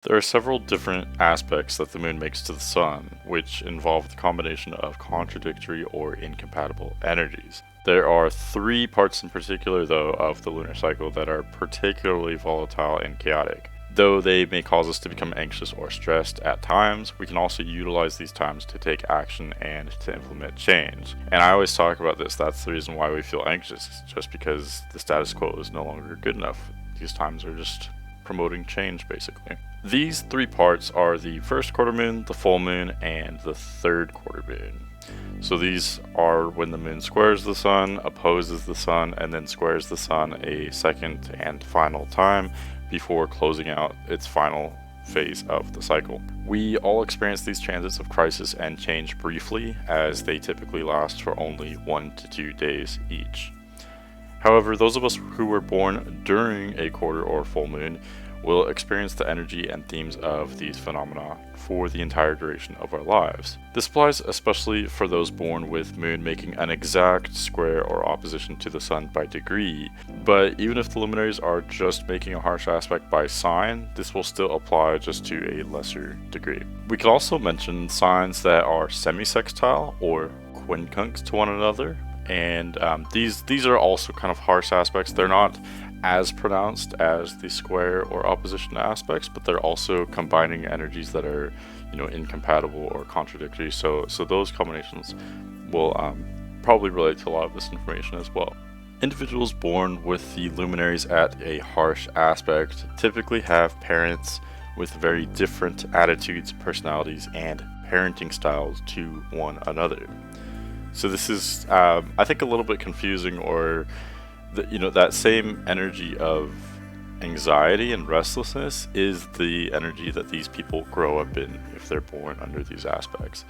There are several different aspects that the moon makes to the sun, which involve the combination of contradictory or incompatible energies. There are three parts in particular, though, of the lunar cycle that are particularly volatile and chaotic. Though they may cause us to become anxious or stressed at times, we can also utilize these times to take action and to implement change. And I always talk about this, that's the reason why we feel anxious, just because the status quo is no longer good enough. These times are just promoting change, basically. These three parts are the first quarter moon, the full moon, and the third quarter moon. So these are when the moon squares the sun, opposes the sun, and then squares the sun a second and final time before closing out its final phase of the cycle. We all experience these transits of crisis and change briefly, as they typically last for only 1 to 2 days each. However, those of us who were born during a quarter or full moon will experience the energy and themes of these phenomena for the entire duration of our lives. This applies especially for those born with moon making an exact square or opposition to the sun by degree, but even if the luminaries are just making a harsh aspect by sign, this will still apply just to a lesser degree. We could also mention signs that are semisextile or quincunx to one another, and these are also kind of harsh aspects. They're not as pronounced as the square or opposition aspects, but they're also combining energies that are, incompatible or contradictory. So those combinations will probably relate to a lot of this information as well. Individuals born with the luminaries at a harsh aspect typically have parents with very different attitudes, personalities, and parenting styles to one another. So this is, I think, a little bit confusing, or that same energy of anxiety and restlessness is the energy that these people grow up in if they're born under these aspects.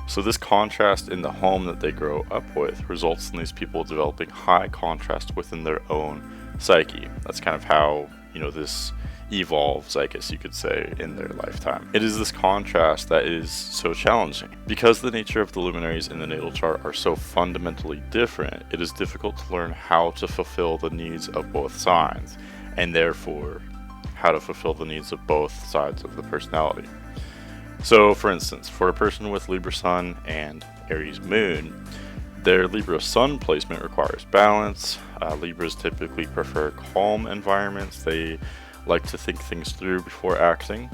So this contrast in the home that they grow up with results in these people developing high contrast within their own psyche. That's kind of how, this evolves, I guess you could say, in their lifetime. It is this contrast that is so challenging. Because the nature of the luminaries in the natal chart are so fundamentally different, it is difficult to learn how to fulfill the needs of both signs, and therefore how to fulfill the needs of both sides of the personality. So, for instance, for a person with Libra Sun and Aries Moon, their Libra Sun placement requires balance. Libras typically prefer calm environments. They like to think things through before acting.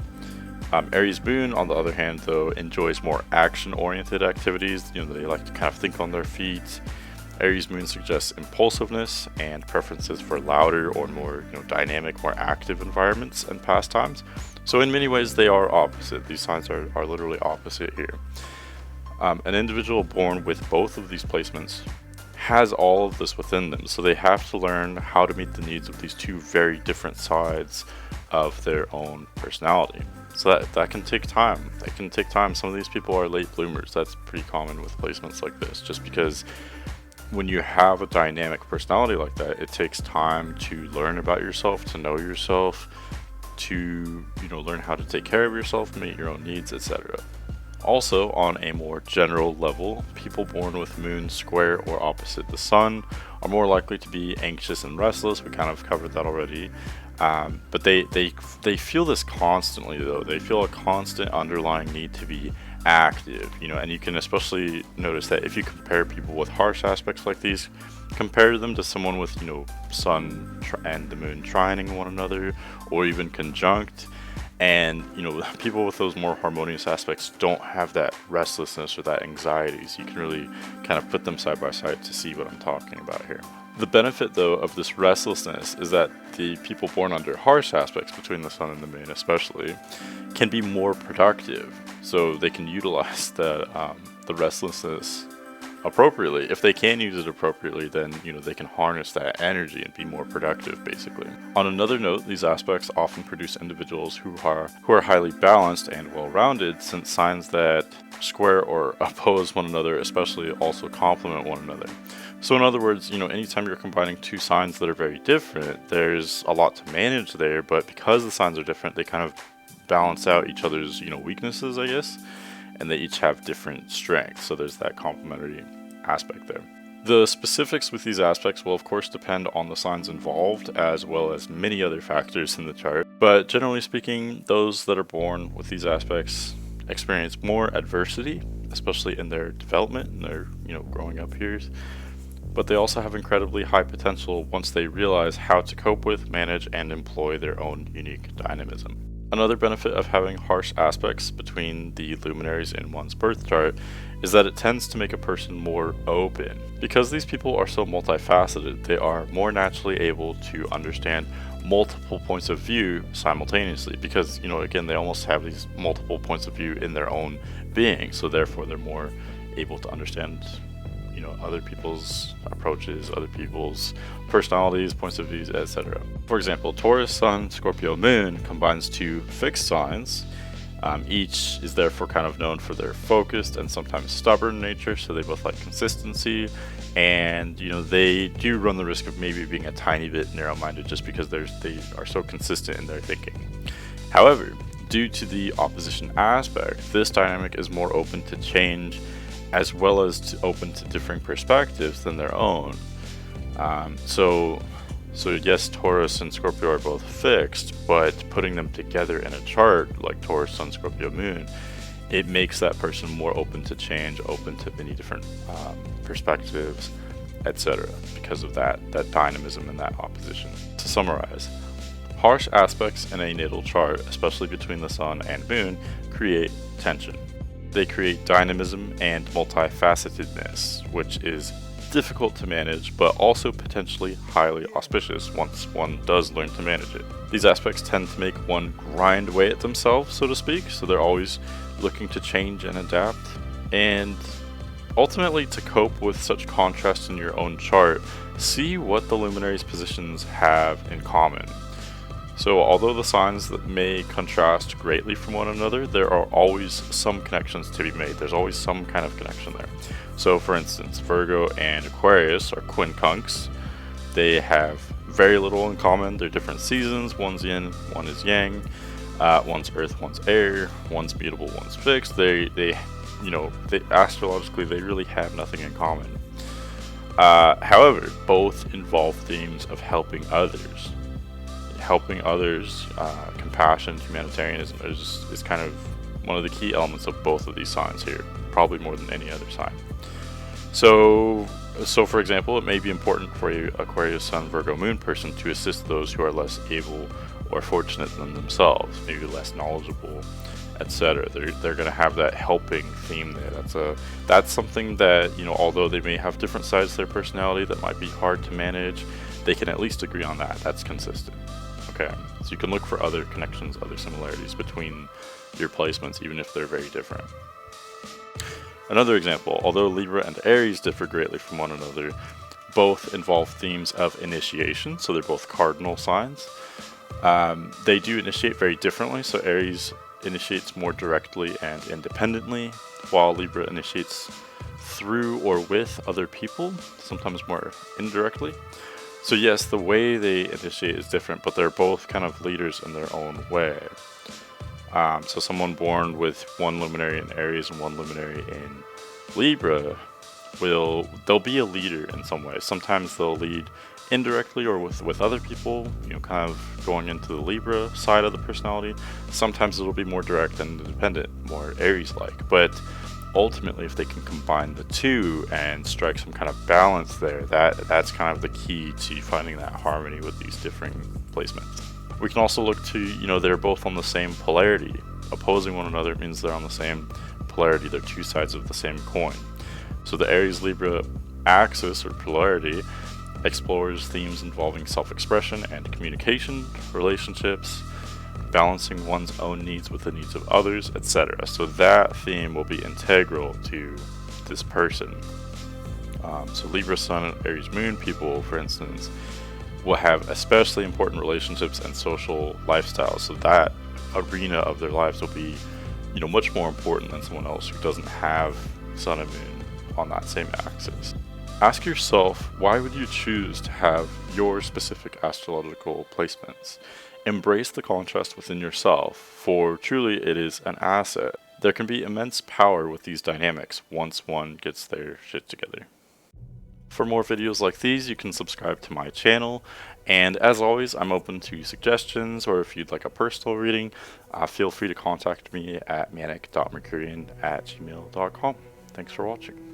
Aries Moon, on the other hand, though, enjoys more action-oriented activities. They like to kind of think on their feet. Aries Moon suggests impulsiveness and preferences for louder or more, dynamic, more active environments and pastimes. So in many ways, they are opposite. These signs are literally opposite here. An individual born with both of these placements has all of this within them, so they have to learn how to meet the needs of these two very different sides of their own personality. So that can take time. It can take time. Some of these people are late bloomers. That's pretty common with placements like this, just because when you have a dynamic personality like that, it takes time to learn about yourself, to know yourself, to learn how to take care of yourself, meet your own needs, etc. Also, on a more general level, people born with moon square or opposite the sun are more likely to be anxious and restless. We kind of covered that already. But they feel this constantly, though. They feel a constant underlying need to be active, and you can especially notice that if you compare people with harsh aspects like these, compare them to someone with, sun and the moon trining one another, or even conjunct. And, people with those more harmonious aspects don't have that restlessness or that anxiety, so you can really kind of put them side by side to see what I'm talking about here. The benefit, though, of this restlessness is that the people born under harsh aspects between the sun and the moon especially can be more productive, so they can utilize the restlessness appropriately. If they can use it appropriately, then they can harness that energy and be more productive, basically. On another note, these aspects often produce individuals who are highly balanced and well-rounded, since signs that square or oppose one another especially also complement one another. So in other words, anytime you're combining two signs that are very different, there's a lot to manage there, but because the signs are different, they kind of balance out each other's weaknesses, I guess, and they each have different strengths, so there's that complementary aspect there. The specifics with these aspects will of course depend on the signs involved as well as many other factors in the chart, but generally speaking, those that are born with these aspects experience more adversity, especially in their development and their, growing up years, but they also have incredibly high potential once they realize how to cope with, manage, and employ their own unique dynamism. Another benefit of having harsh aspects between the luminaries in one's birth chart is that it tends to make a person more open. Because these people are so multifaceted, they are more naturally able to understand multiple points of view simultaneously because, again, they almost have these multiple points of view in their own being, so therefore they're more able to understand other people's approaches, other people's personalities, points of views, etc. For example, Taurus, Sun, Scorpio, Moon combines two fixed signs. Each is therefore kind of known for their focused and sometimes stubborn nature, so they both like consistency, and they do run the risk of maybe being a tiny bit narrow-minded just because they are so consistent in their thinking. However, due to the opposition aspect, this dynamic is more open to change as well as open to differing perspectives than their own. So yes, Taurus and Scorpio are both fixed, but putting them together in a chart like Taurus, Sun, Scorpio, Moon, it makes that person more open to change, open to many different perspectives, etc. because of that dynamism and that opposition. To summarize, harsh aspects in a natal chart, especially between the Sun and Moon, create tension. They create dynamism and multifacetedness, which is difficult to manage, but also potentially highly auspicious once one does learn to manage it. These aspects tend to make one grind away at themselves, so to speak, so they're always looking to change and adapt. And ultimately, to cope with such contrast in your own chart, see what the luminaries' positions have in common. So although the signs that may contrast greatly from one another, there are always some connections to be made. There's always some kind of connection there. So for instance, Virgo and Aquarius are quincunx. They have very little in common. They're different seasons. One's yin, one is yang. One's earth, one's air. One's mutable, one's fixed. They astrologically, they really have nothing in common. However, both involve themes of helping others. Compassion, humanitarianism is kind of one of the key elements of both of these signs here, probably more than any other sign. So for example, it may be important for a Aquarius, Sun, Virgo, Moon person to assist those who are less able or fortunate than themselves, maybe less knowledgeable, etc. They're going to have that helping theme there. That's something that, although they may have different sides to their personality that might be hard to manage, they can at least agree on that. That's consistent. Okay, so you can look for other connections, other similarities between your placements, even if they're very different. Another example, although Libra and Aries differ greatly from one another, both involve themes of initiation, so they're both cardinal signs. They do initiate very differently, so Aries initiates more directly and independently, while Libra initiates through or with other people, sometimes more indirectly. So yes, the way they initiate is different, but they're both kind of leaders in their own way. So someone born with one luminary in Aries and one luminary in Libra they'll be a leader in some way. Sometimes they'll lead indirectly or with other people, kind of going into the Libra side of the personality. Sometimes it'll be more direct and independent, more Aries-like. But ultimately, if they can combine the two and strike some kind of balance there, that's kind of the key to finding that harmony with these differing placements. We can also look to, they're both on the same polarity. Opposing one another means they're on the same polarity. They're two sides of the same coin. So the Aries-Libra axis or polarity explores themes involving self-expression and communication, relationships, balancing one's own needs with the needs of others, etc. So that theme will be integral to this person. So Libra Sun and Aries Moon people, for instance, will have especially important relationships and social lifestyles. So that arena of their lives will be, much more important than someone else who doesn't have Sun and Moon on that same axis. Ask yourself, why would you choose to have your specific astrological placements? Embrace the contrast within yourself, for truly it is an asset. There can be immense power with these dynamics once one gets their shit together. For more videos like these, you can subscribe to my channel. And as always, I'm open to suggestions, or if you'd like a personal reading, feel free to contact me at manic.mercurian@gmail.com. Thanks for watching.